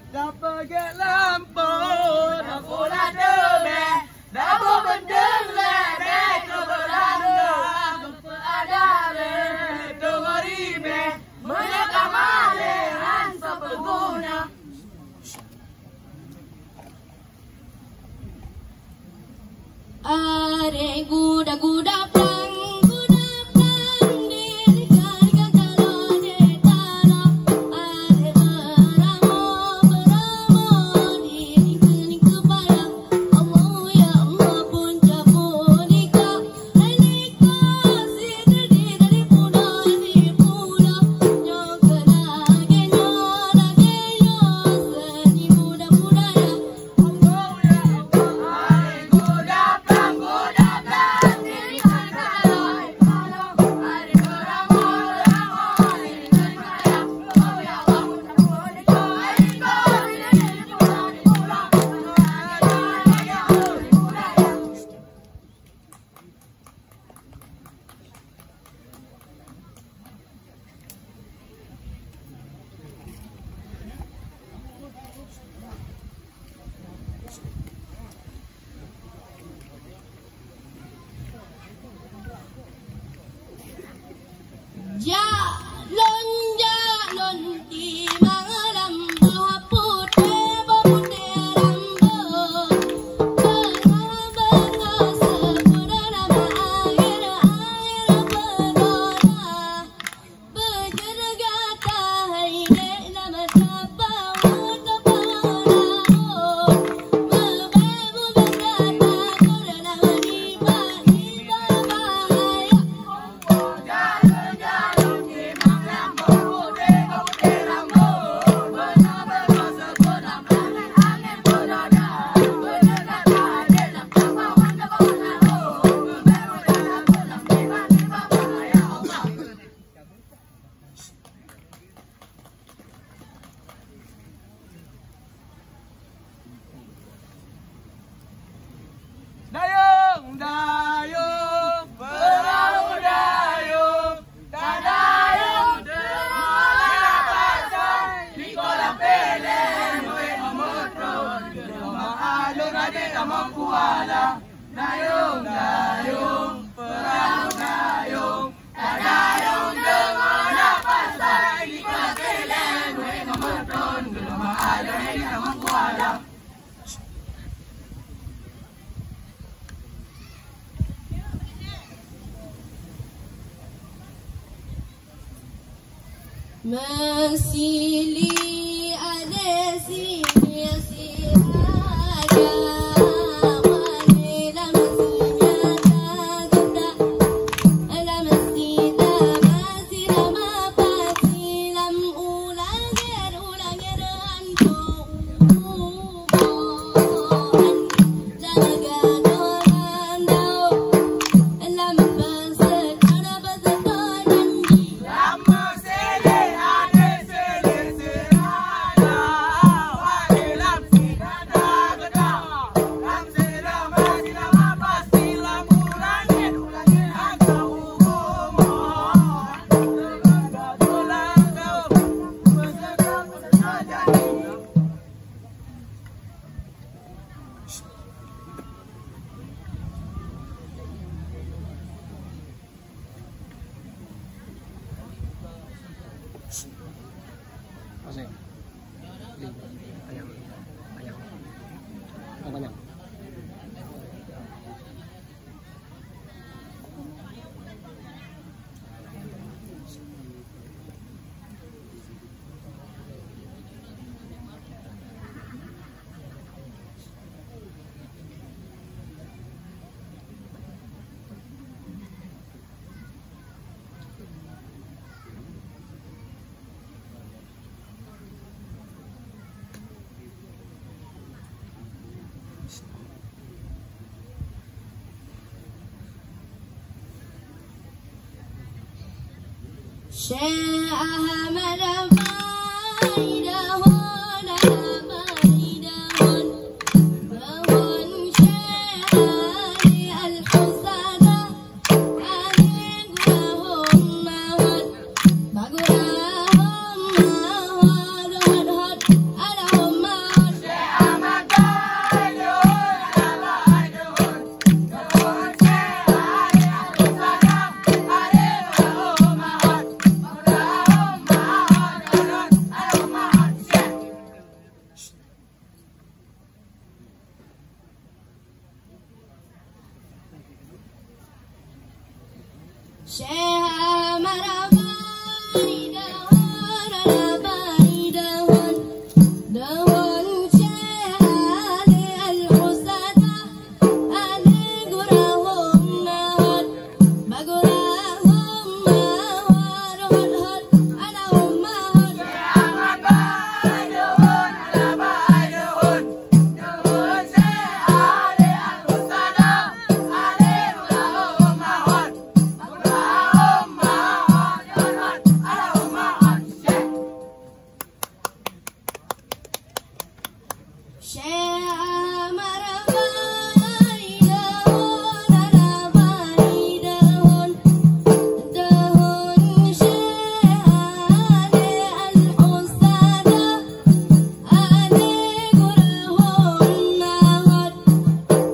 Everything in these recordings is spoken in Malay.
Dah pergi lampu, dah pula debeh, dah berbendeng lebih ke berandang, gempa ada tengah ribeh, menyekam aliran sepengguna. Are guda-guda pang. Goda plang, goda plang. adik among kuala. Dayung, dayung, perang dayung. Dayung dengan apa saja di keleng. Gue ngemetron, belum ada adik among kuala. Masili ada sini siaga wanita mestinya tak ada mestinya masih lama pasti lam ulangir antum jaga dolan dau lam pasal ada betul Lama sele ade sele serada, wahilam sigada gada. Lam sele masih lama pasti lam ulangin agak umum. Segala dolan kau, bersegala jadi. Banyak. Syekh Ahmad Baidahun Baidahun Bahun Syekh Ali Al-Husada Ali Gurahum Mahad Bagurahum Mahad Hadhad Alahum Mahad Syekh Ahmad Baidahun, Baidahun. Bahun Syekh Ali Al-Husada, Ali Gurahum Mahad. Gurahum Mahad, Alahum Mahad. Syekh Ahmad Baidahun Baidahun Dahun Syekh Ali Al-Husada Ali Gurahum Mahad Bagurahum Mahad Hadhad Alahum Mahad Ahmad Baidahun, Baidahun. Bahun Syekh Ali Al-Husada, Ali Gurahum Mahad. Gurahum Mahad, Alahum Mahad. Syekh Ahmad Baidahun Baidahun Dahun Syekh Ali Al-Husada Ali Gurahum Mahad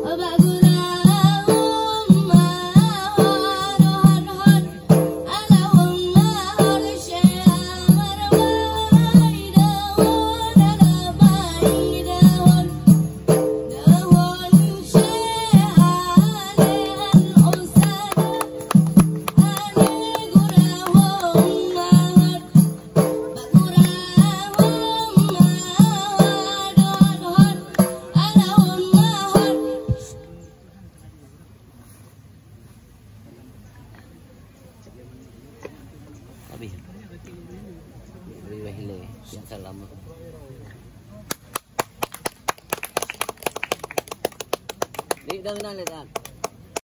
Bagurahum Mahad Hadhad Alahum Mahad Syekh Ahmad Baidahun Baidahun Dahun Syekh Ali Al-Husada Ali Gurahum Mahad Bagurahum Mahad Hadhad Alahum Mahad Habis. Beri wahile yang salam. Di dah kenal dah.